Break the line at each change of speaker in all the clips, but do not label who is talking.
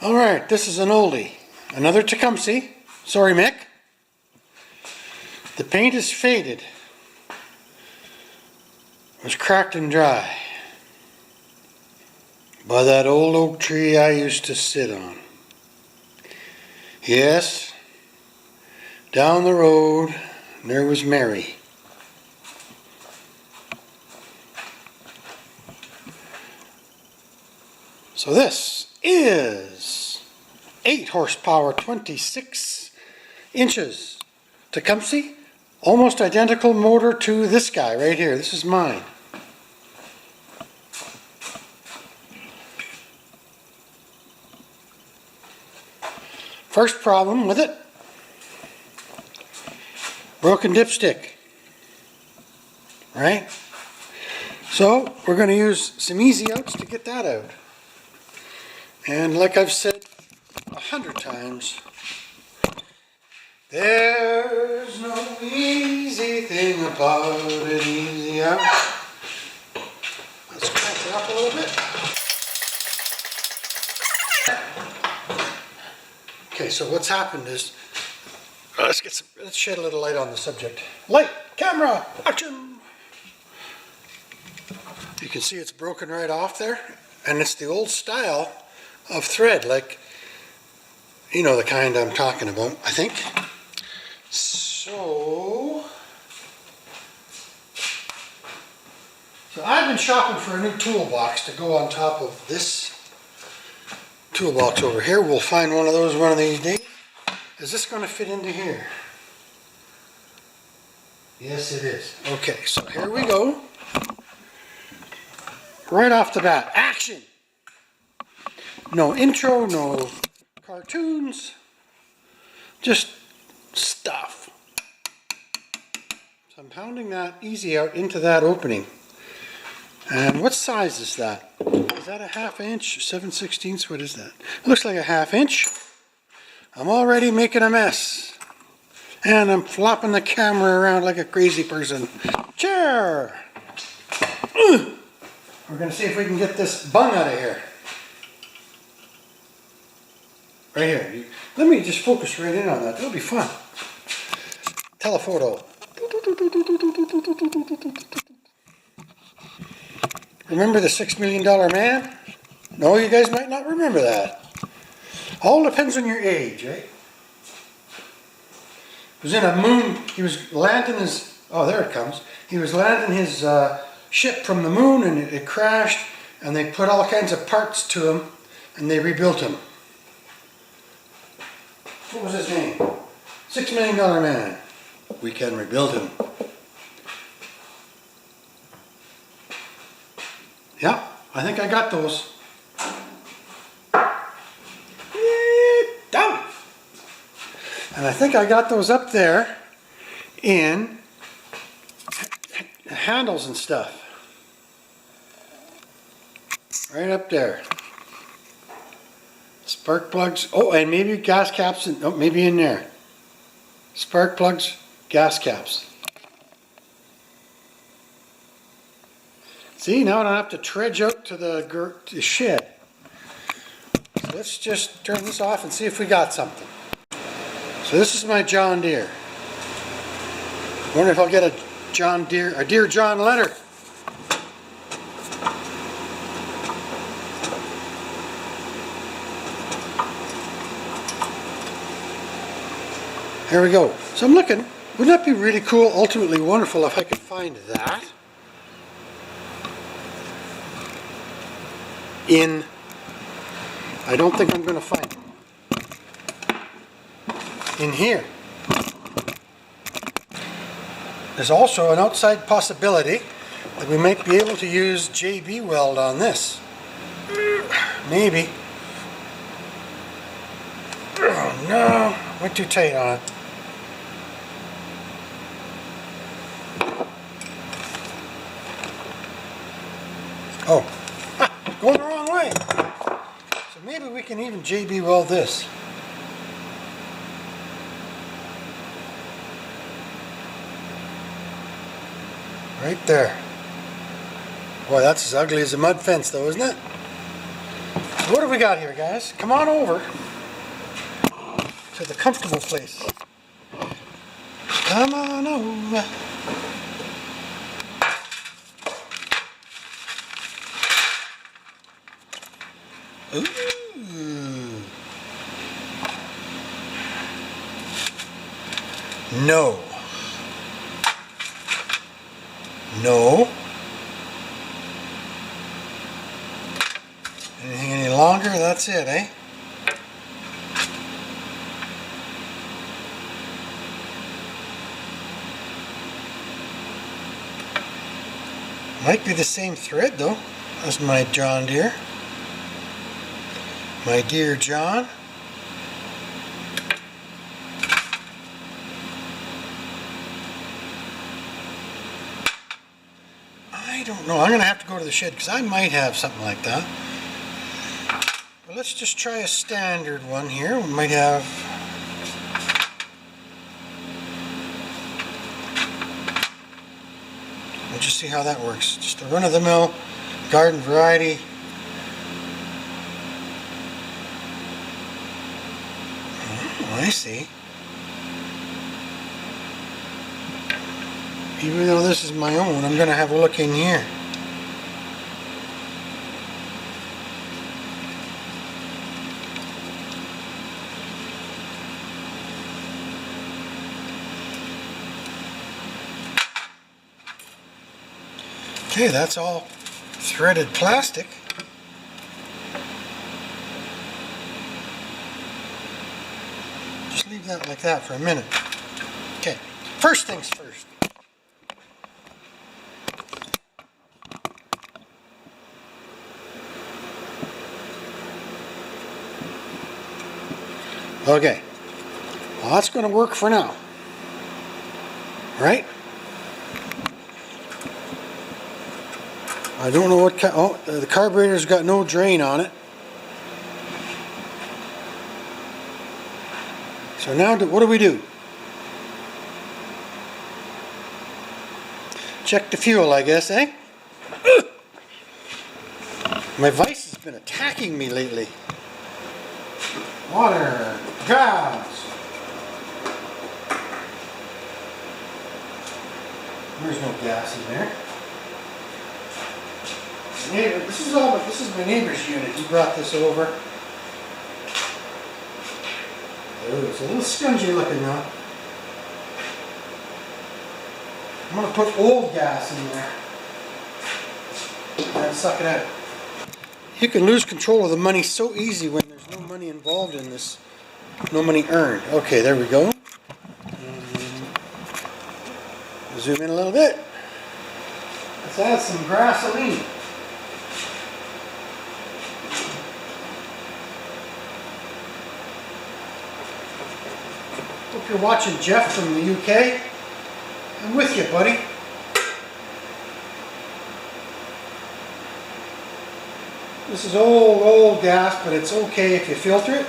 Alright, this is an oldie. Another Tecumseh. Sorry, Mick. The paint is faded. It was cracked and dry by that old oak tree I used to sit on. Yes, down the road there was Mary. So this is 8 horsepower, 26 inches Tecumseh, almost identical motor to this guy right here. This is mine. First problem with it, broken dipstick, right? So we're going to use some easy outs to get that out. And like I've said 100 times, there's no easy thing about an easy out. Let's crank it up a little bit. Okay, so what's happened is, let's shed a little light on the subject. Light, camera, action! You can see it's broken right off there, and it's the old style of thread, like, you know the kind I'm talking about, I think. So I've been shopping for a new toolbox to go on top of this toolbox over here. We'll find one of those one of these days. Is this going to fit into here? Yes, it is. Okay, so here we go. Right off the bat, action! No intro, no cartoons, just stuff. So I'm pounding that easy out into that opening. And what size is that? Is that a 1/2 inch, 7/16? What is that? It looks like a 1/2 inch. I'm already making a mess. And I'm flopping the camera around like a crazy person. Chair! We're going to see if we can get this bung out of here. Right here. Let me just focus right in on that. That'll be fun. Telephoto. Remember the $6 Million Man? No, you guys might not remember that. All depends on your age, right? He was in a moon, he was landing his, oh there it comes. He was landing his ship from the moon, and it crashed, and they put all kinds of parts to him and they rebuilt him. What was his name? $6 Million Man. We can rebuild him. Yeah, I think I got those. Down. And I think I got those up there in handles and stuff. Right up there. Spark plugs. Oh, and maybe gas caps. Oh, maybe in there. Spark plugs, gas caps. See, now I don't have to trudge out to the shed. So let's just turn this off and see if we got something. So this is my John Deere. I wonder if I'll get a Dear John letter. Here we go. So I'm looking. Wouldn't that be really cool, ultimately wonderful, if I could find that in, I don't think I'm going to find it, in here. There's also an outside possibility that we might be able to use JB weld on this. Maybe. Oh no, went too tight on it. Oh, going the wrong way. So maybe we can even JB weld this. Right there. Boy, that's as ugly as a mud fence though, isn't it? What do we got here, guys? Come on over to the comfortable place. Come on over. Ooh. No. No. Anything any longer? That's it, eh? Might be the same thread though as my John Deere. My dear John. I don't know. I'm going to have to go to the shed because I might have something like that. But let's just try a standard one here. We might have... We'll just see how that works. Just a run-of-the-mill garden variety. Oh, I see. Even though this is my own, I'm going to have a look in here. Okay, that's all threaded plastic. Just leave that like that for a minute. Okay, first things first. Okay, well that's going to work for now, right? I don't know what oh, the carburetor's got no drain on it. So now what do we do? Check the fuel, I guess, eh? My vice has been attacking me lately. Water, gas. There's no gas in there. Neighbor, this is my neighbor's unit. He brought this over. Oh, it's a little spongy looking now. I'm going to put old gas in there and suck it out. You can lose control of the money so easy when there's no money involved in this. No money earned. Okay, there we go. Zoom in a little bit. Let's add some gasoline. Hope you're watching Jeff from the UK. I'm with you, buddy. This is old gas, but it's okay if you filter it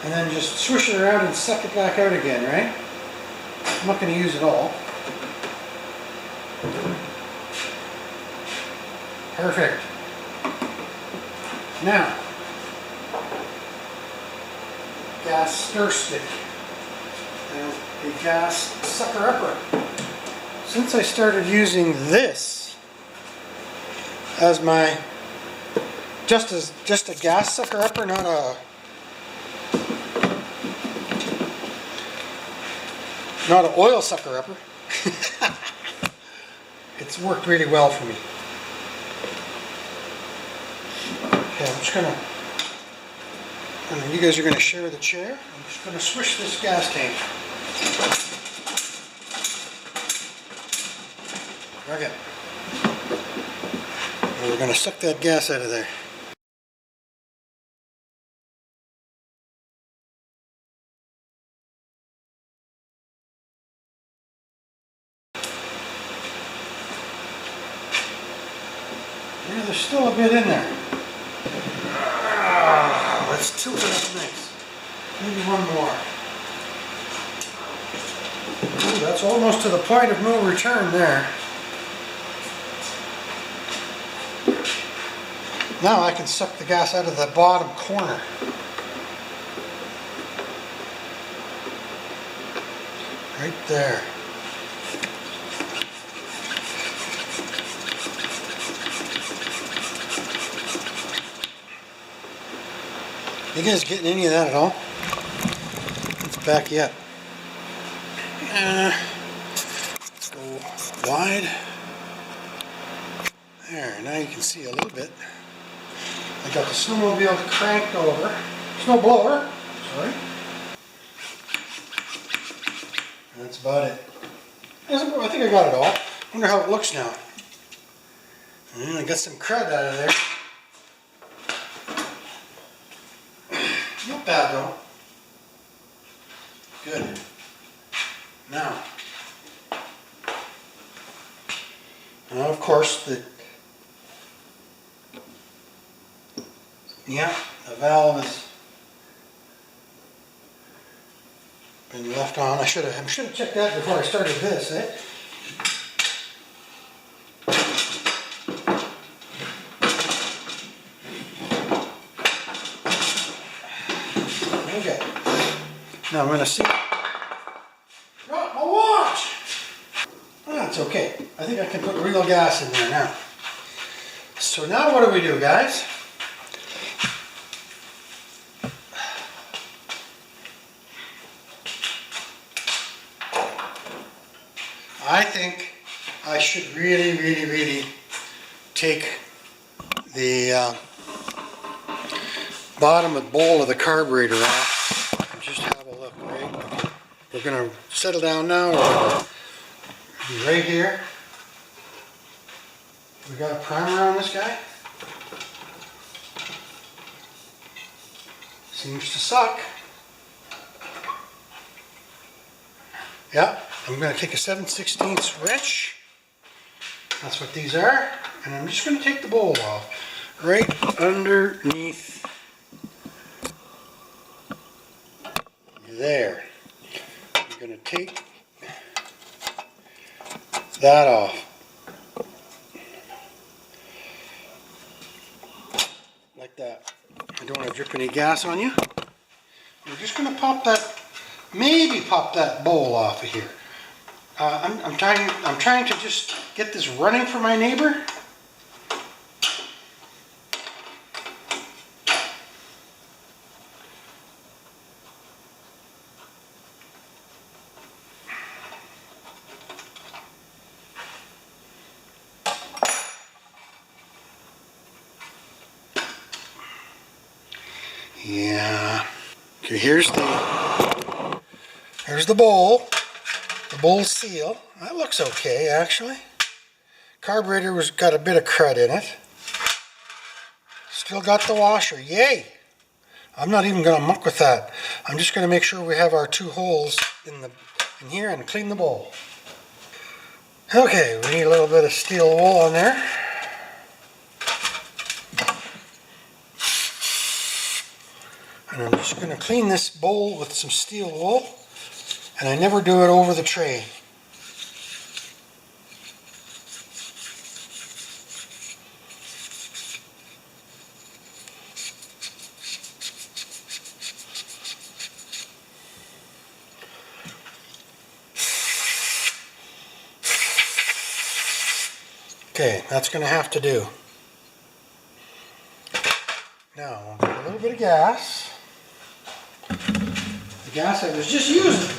and then just swish it around and suck it back out again, right? I'm not going to use it all. Perfect. Now, gas stir stick and a gas sucker upper. Since I started using this as my just a gas sucker upper, not an oil sucker upper. It's worked really well for me. Okay, I'm just gonna, and you guys are gonna share the chair. I'm just gonna swish this gas tank. Okay. And we're gonna suck that gas out of there. Yeah, there's still a bit in there. Let's tilt it up next. Maybe one more. Ooh, that's almost to the point of no return there. Now I can suck the gas out of the bottom corner. Right there. You guys getting any of that at all? Let's back you up. Let's go wide. There, now you can see a little bit. I got the snowmobile cranked over. Snowblower, sorry. That's about it. I think I got it all. Wonder how it looks now. I got some crud out of there. Not bad though. Good. Now of course the valve has been left on. I should have checked that before I started this, eh? Okay. Now I'm going to see. Drop my watch! Oh, that's okay. I think I can put real gas in there now. So now what do we do, guys? I think I should really take the bottom of the bowl of the carburetor off and just have a look, right? We're going to settle down now. We're going to be right here. We got a primer on this guy. Seems to suck. Yeah, I'm going to take a 7/16 wrench. That's what these are. And I'm just going to take the bowl off. Right underneath there. I'm going to take that off. Like that. I don't want to drip any gas on you. We're just going to pop that, maybe pop that bowl off of here. I'm trying to just get this running for my neighbor. Yeah. Okay, here's the bowl. The bowl seal. That looks okay, actually. Carburetor got a bit of crud in it. Still got the washer. Yay! I'm not even going to muck with that. I'm just going to make sure we have our two holes in here and clean the bowl. Okay, we need a little bit of steel wool on there. And I'm just going to clean this bowl with some steel wool, and I never do it over the tray. Okay, that's going to have to do. Now, we'll get a little bit of gas. The gas I was just using.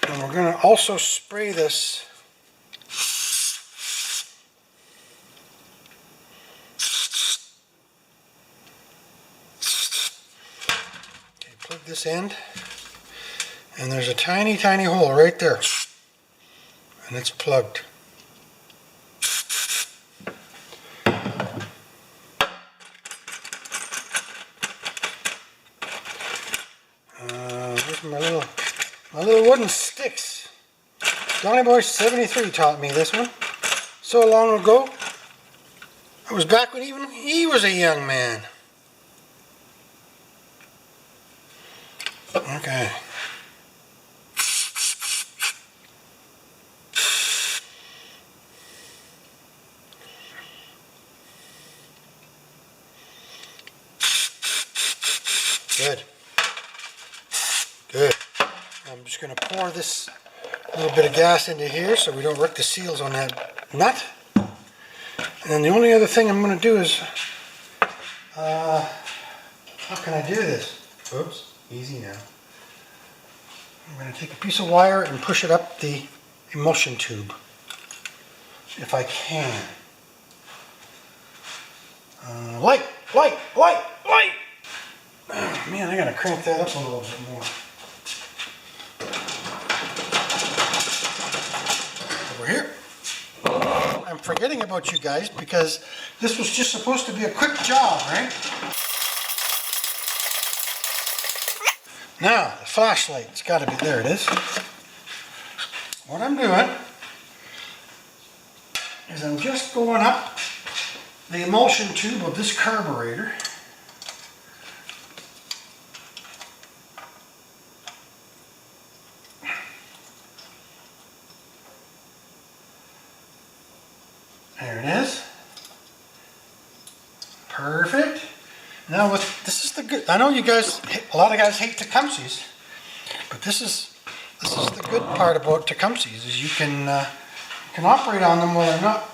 And we're going to also spray this . Okay, plug this end. And there's a tiny hole right there. And it's plugged. Here's my little wooden sticks. Johnny Boy 73 taught me this one so long ago. It was back when even he was a young man. Okay. Good. Good. I'm just going to pour this little bit of gas into here so we don't wreck the seals on that nut. And then the only other thing I'm going to do is, how can I do this? Oops, easy now. I'm going to take a piece of wire and push it up the emulsion tube, if I can. Light! Oh, man, I got to crank that up a little bit more. Over here. I'm forgetting about you guys because this was just supposed to be a quick job, right? Now, the flashlight, it's got to be, there it is. What I'm doing is I'm just going up the emulsion tube of this carburetor. There it is. Perfect. Now this is the good, I know you guys, a lot of guys hate Tecumsehs, but this is the good part about Tecumsehs, is you can operate on them while they're not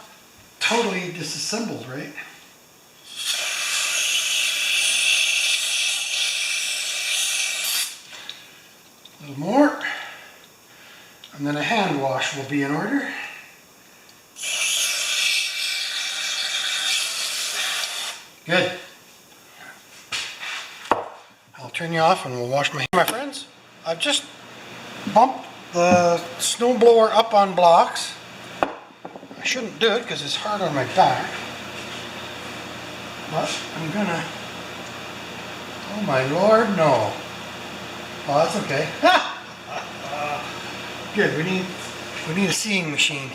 totally disassembled, right? A little more, and then a hand wash will be in order. Good. I'll turn you off and we'll wash my hands. My friends, I've just bumped the snowblower up on blocks. I shouldn't do it because it's hard on my back. But I'm gonna, oh my Lord, no. Oh, that's okay. Good, we need a seeing machine.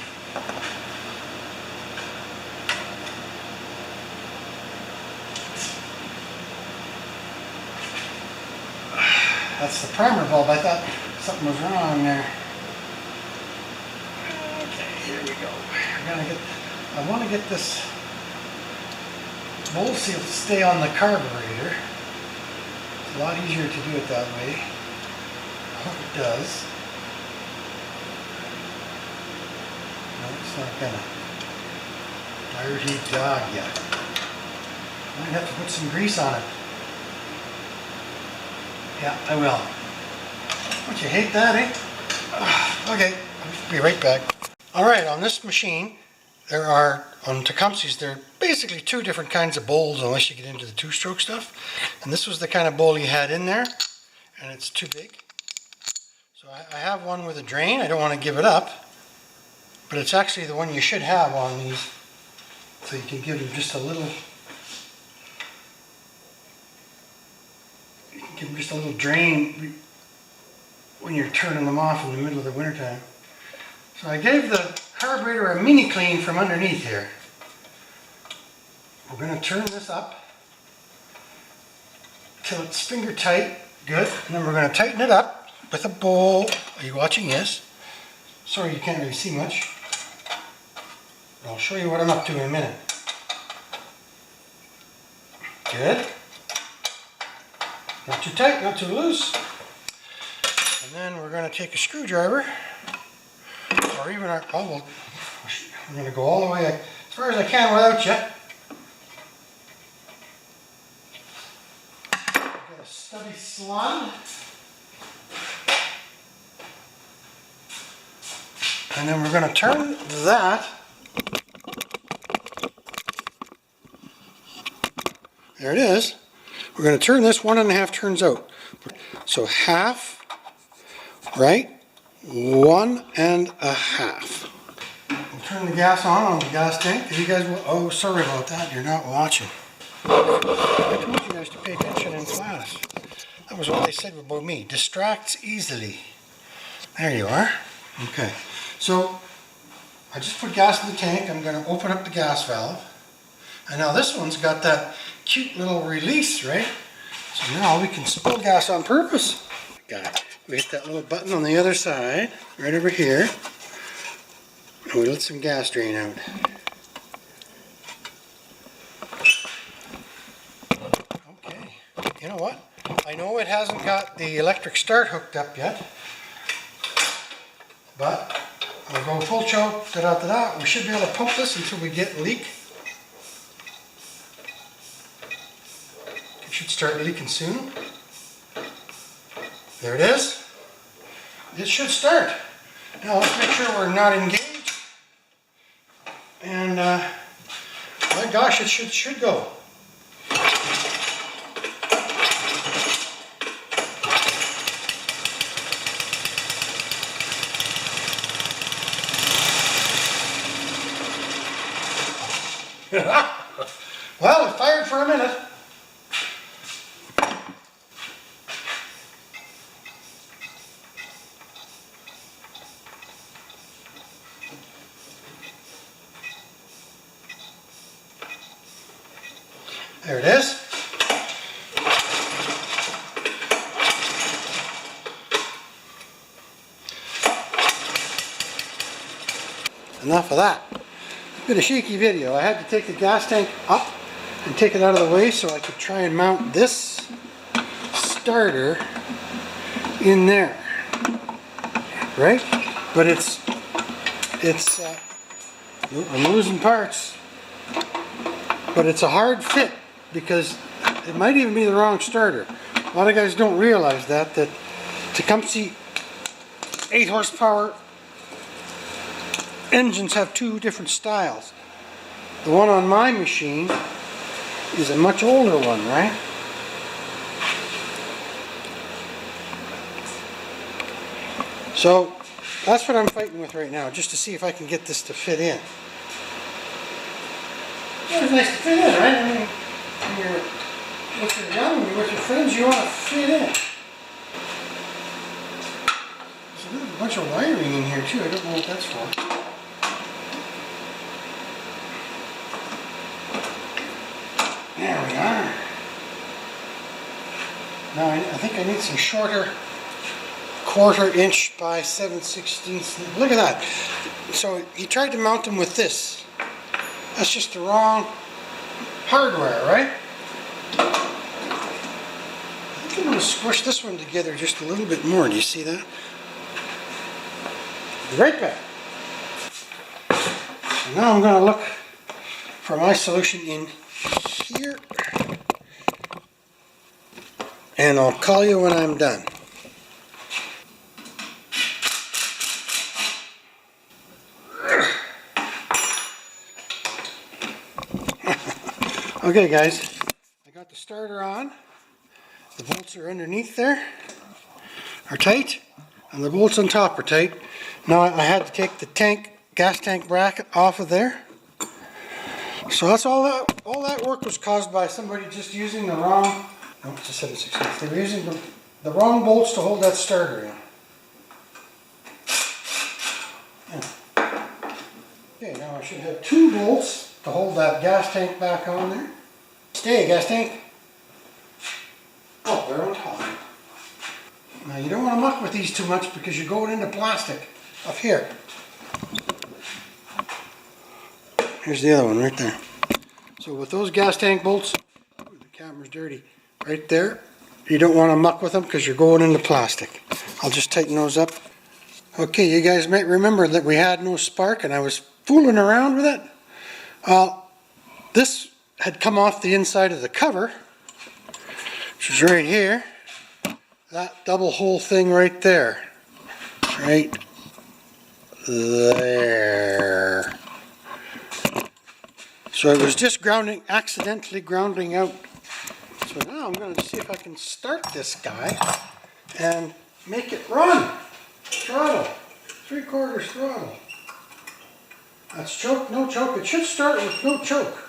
That's the primer bulb. I thought something was wrong there. Okay, here we go. I want to get this bowl seal to stay on the carburetor. It's a lot easier to do it that way. I hope it does. No, it's not gonna. Dirty dog yet. I might have to put some grease on it. Yeah, I will. Don't you hate that, eh? Okay, I'll be right back. Alright, on this machine, there are, on Tecumseh's, there are basically two different kinds of bowls unless you get into the two-stroke stuff. And this was the kind of bowl he had in there, and it's too big. So I have one with a drain. I don't want to give it up, but it's actually the one you should have on these. So you can give them just a little, give them just a little drain when you're turning them off in the middle of the wintertime. So I gave the carburetor a mini clean from underneath here. We're going to turn this up till it's finger tight. Good. And then we're going to tighten it up with a bowl. Are you watching? Yes. Sorry you can't really see much. I'll show you what I'm up to in a minute. Good. Not too tight, not too loose. And then we're going to take a screwdriver, or even our, oh well, I'm going to go all the way as far as I can without you. Get a stubby slide. And then we're going to turn that. There it is. We're going to turn this 1.5 turns out. So half, right? 1.5. We'll turn the gas on the gas tank. If you guys will, oh, sorry about that. You're not watching. I told you guys to pay attention in class. That was what they said about me. Distracts easily. There you are. Okay. So I just put gas in the tank. I'm going to open up the gas valve. And now this one's got that cute little release, right? So now we can spill gas on purpose. Got it. We hit that little button on the other side, right over here. And we let some gas drain out. Okay. You know what? I know it hasn't got the electric start hooked up yet, but we'll go full choke, da-da-da-da. We should be able to pump this until we get a leak. It should start leaking soon. There it is. It should start. Now let's make sure we're not engaged. And my gosh, it should go. Well, it fired for a minute. There it is. Enough of that. Bit of shaky video. I had to take the gas tank up and take it out of the way so I could try and mount this starter in there. Right? But I'm losing parts. But it's a hard fit because it might even be the wrong starter. A lot of guys don't realize that Tecumseh 8 horsepower engines have two different styles. The one on my machine is a much older one, right? So that's what I'm fighting with right now, just to see if I can get this to fit in. It's nice to fit in, right? I mean, when you're young, when you're with your friends, you want to fit in. There's a bunch of wiring in here too. I don't know what that's for. There we are. Now I think I need some shorter 1/4 inch by 7/16. Look at that. So he tried to mount them with this. That's just the wrong hardware, right? I think I'm going to squish this one together just a little bit more. Do you see that? Be right back. And now I'm going to look for my solution in here. And I'll call you when I'm done. Okay guys, I got the starter on. The bolts are underneath there, are tight, and the bolts on top are tight. Now I had to take the gas tank bracket off of there. So that's all that work was caused by somebody just using the wrong, no, it's a 7/16. They were using the wrong bolts to hold that starter in. Yeah. Okay, now I should have 2 bolts to hold that gas tank back on there. Stay, gas tank. Oh, they're on top. Now you don't want to muck with these too much because you're going into plastic up here. Here's the other one right there. So with those gas tank bolts, ooh, the camera's dirty, right there, you don't want to muck with them because you're going into plastic. I'll just tighten those up. Okay, you guys might remember that we had no spark and I was fooling around with it. This had come off the inside of the cover, which is right here. That double hole thing right there. Right there. So it was just accidentally grounding out. So now I'm going to see if I can start this guy and make it run. Throttle. 3/4 throttle. That's choke, no choke. It should start with no choke.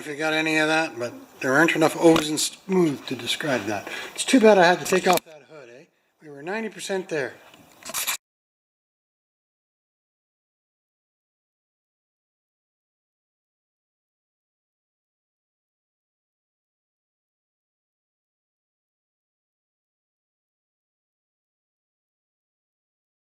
if you got any of that, but there aren't enough O's and smooth to describe that. It's too bad I had to take off that hood, eh? We were 90% there.